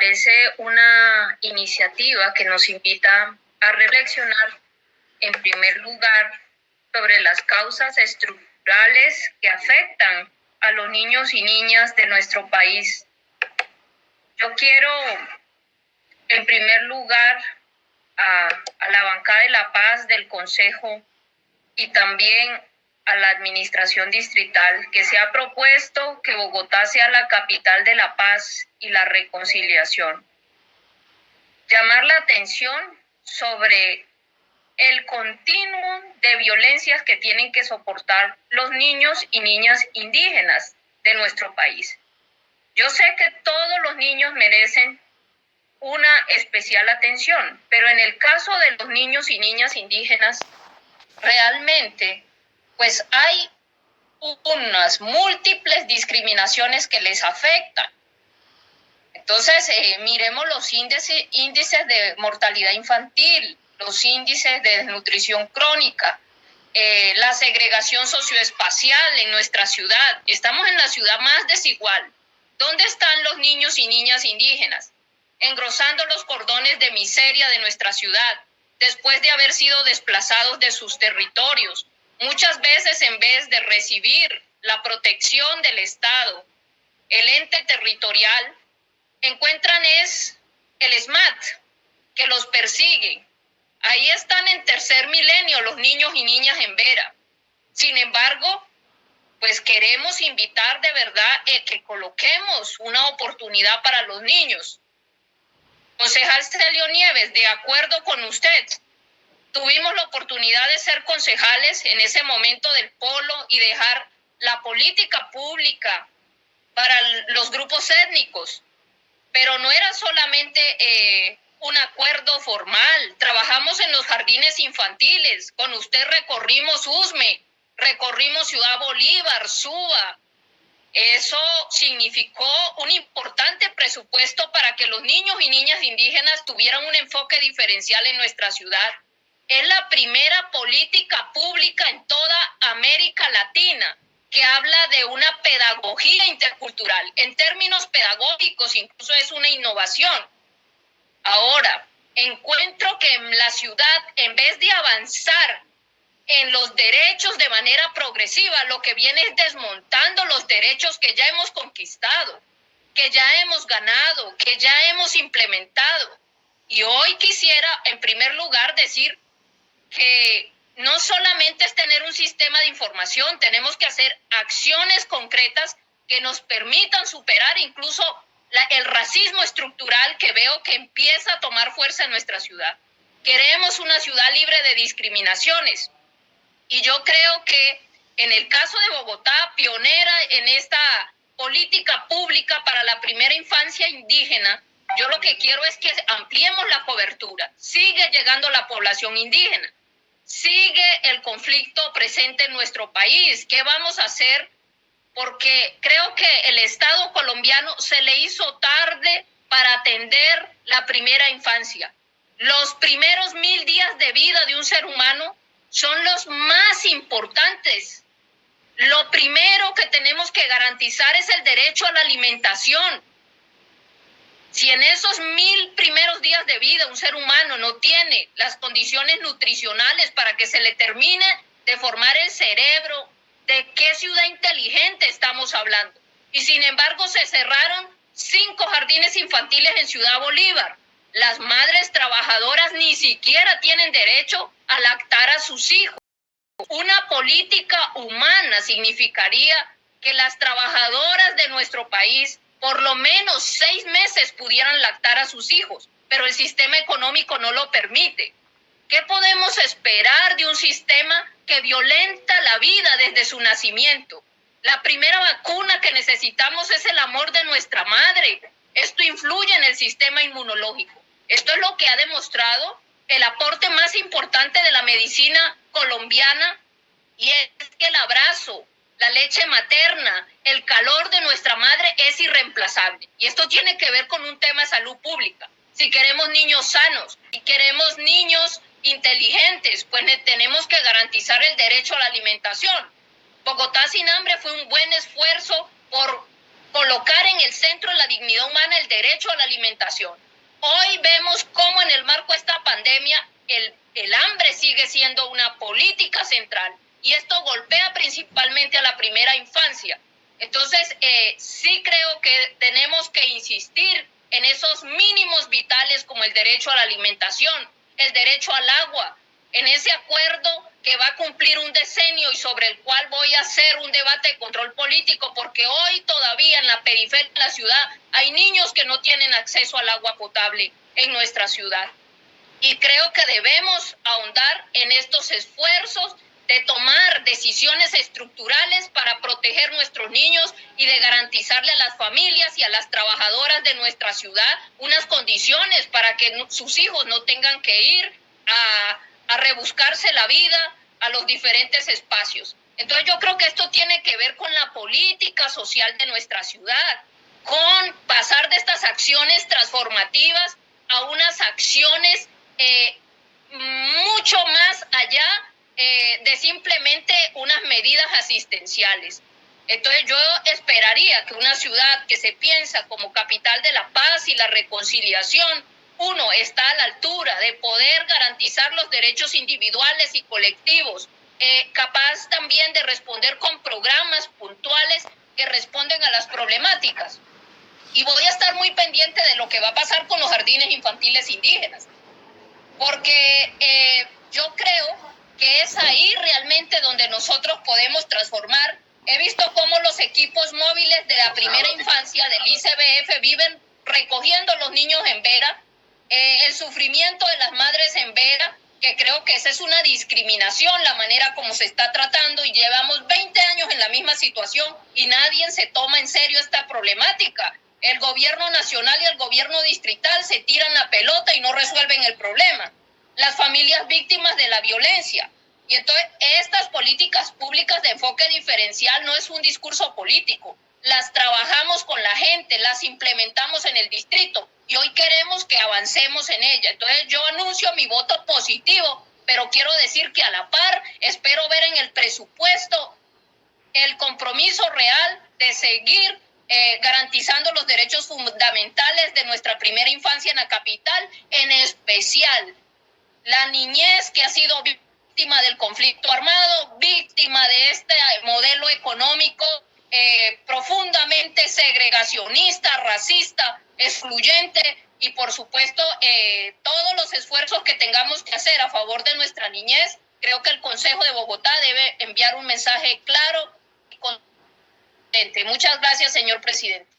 parece una iniciativa que nos invita a reflexionar, en primer lugar, sobre las causas estructurales que afectan a los niños y niñas de nuestro país. Yo quiero, en primer lugar, a la bancada de la paz del Consejo y también a la administración distrital, que se ha propuesto que Bogotá sea la capital de la paz y la reconciliación. Llamar la atención sobre el continuo de violencias que tienen que soportar los niños y niñas indígenas de nuestro país. Yo sé que todos los niños merecen una especial atención, pero en el caso de los niños y niñas indígenas, realmente pues hay unas múltiples discriminaciones que les afectan. Entonces, miremos los índices de mortalidad infantil, los índices de desnutrición crónica, la segregación socioespacial en nuestra ciudad. Estamos en la ciudad más desigual. ¿Dónde están los niños y niñas indígenas? Engrosando los cordones de miseria de nuestra ciudad, después de haber sido desplazados de sus territorios. Muchas veces, en vez de recibir la protección del Estado, el ente territorial, encuentran es el SMAT, que los persigue. Ahí están en tercer milenio los niños y niñas en Vera. Sin embargo, pues queremos invitar de verdad que coloquemos una oportunidad para los niños. Concejal Celio Nieves, de acuerdo con usted, tuvimos la oportunidad de ser concejales en ese momento del polo y dejar la política pública para los grupos étnicos, pero no era solamente un acuerdo formal. Trabajamos en los jardines infantiles, con usted recorrimos Usme, recorrimos Ciudad Bolívar, Suba. Eso significó un importante presupuesto para que los niños y niñas indígenas tuvieran un enfoque diferencial en nuestra ciudad. Es la primera política pública en toda América Latina que habla de una pedagogía intercultural. En términos pedagógicos, incluso es una innovación. Ahora, encuentro que en la ciudad, en vez de avanzar en los derechos de manera progresiva, lo que viene es desmontando los derechos que ya hemos conquistado, que ya hemos ganado, que ya hemos implementado. Y hoy quisiera, en primer lugar, decir que no solamente es tener un sistema de información, tenemos que hacer acciones concretas que nos permitan superar incluso el racismo estructural que veo que empieza a tomar fuerza en nuestra ciudad. Queremos una ciudad libre de discriminaciones. Y yo creo que en el caso de Bogotá, pionera en esta política pública para la primera infancia indígena, yo lo que quiero es que ampliemos la cobertura. Sigue llegando la población indígena. Sigue el conflicto presente en nuestro país. ¿Qué vamos a hacer? Porque creo que el Estado colombiano se le hizo tarde para atender la primera infancia. Los primeros 1000 días de vida de un ser humano son los más importantes. Lo primero que tenemos que garantizar es el derecho a la alimentación. Si en esos 1000 primeros días de vida un ser humano no tiene las condiciones nutricionales para que se le termine de formar el cerebro, ¿de qué ciudad inteligente estamos hablando? Y sin embargo se cerraron 5 jardines infantiles en Ciudad Bolívar. Las madres trabajadoras ni siquiera tienen derecho a lactar a sus hijos. Una política humana significaría que las trabajadoras de nuestro país por lo menos 6 meses pudieran lactar a sus hijos, pero el sistema económico no lo permite. ¿Qué podemos esperar de un sistema que violenta la vida desde su nacimiento? La primera vacuna que necesitamos es el amor de nuestra madre. Esto influye en el sistema inmunológico. Esto es lo que ha demostrado el aporte más importante de la medicina colombiana, y es que el abrazo, la leche materna, el calor de nuestra madre es irreemplazable. Y esto tiene que ver con un tema de salud pública. Si queremos niños sanos, si queremos niños inteligentes, pues tenemos que garantizar el derecho a la alimentación. Bogotá sin hambre fue un buen esfuerzo por colocar en el centro de la dignidad humana el derecho a la alimentación. Hoy vemos cómo en el marco de esta pandemia el hambre sigue siendo una política central y esto golpea principalmente a la primera infancia. Entonces, sí creo que tenemos que insistir en esos mínimos vitales como el derecho a la alimentación, el derecho al agua, en ese acuerdo que va a cumplir un decenio y sobre el cual voy a hacer un debate de control político, porque hoy todavía en la periferia de la ciudad hay niños que no tienen acceso al agua potable en nuestra ciudad. Y creo que debemos ahondar en estos esfuerzos de tomar decisiones estructurales para proteger nuestros niños y de garantizarle a las familias y a las trabajadoras de nuestra ciudad unas condiciones para que sus hijos no tengan que ir a rebuscarse la vida a los diferentes espacios. Entonces yo creo que esto tiene que ver con la política social de nuestra ciudad, con pasar de estas acciones transformativas a unas acciones mucho más allá de simplemente unas medidas asistenciales. Entonces yo esperaría que una ciudad que se piensa como capital de la paz y la reconciliación, uno, está a la altura de poder garantizar los derechos individuales y colectivos, capaz también de responder con programas puntuales que responden a las problemáticas. Y voy a estar muy pendiente de lo que va a pasar con los jardines infantiles indígenas, porque yo creo que es ahí realmente donde nosotros podemos transformar. He visto cómo los equipos móviles de la primera infancia del ICBF viven recogiendo los niños en Vera, el sufrimiento de las madres en Vera, que creo que esa es una discriminación, la manera como se está tratando, y llevamos 20 años en la misma situación y nadie se toma en serio esta problemática. El gobierno nacional y el gobierno distrital se tiran la pelota y no resuelven el problema. Las familias víctimas de la violencia. Y entonces estas políticas públicas de enfoque diferencial no es un discurso político. Las trabajamos con la gente, las implementamos en el distrito y hoy queremos que avancemos en ella. Entonces yo anuncio mi voto positivo, pero quiero decir que a la par espero ver en el presupuesto el compromiso real de seguir garantizando los derechos fundamentales de nuestra primera infancia en la capital, en especial la niñez que ha sido víctima del conflicto armado, víctima de este modelo económico profundamente segregacionista, racista, excluyente, y por supuesto todos los esfuerzos que tengamos que hacer a favor de nuestra niñez. Creo que el Consejo de Bogotá debe enviar un mensaje claro y contundente. Muchas gracias, señor presidente.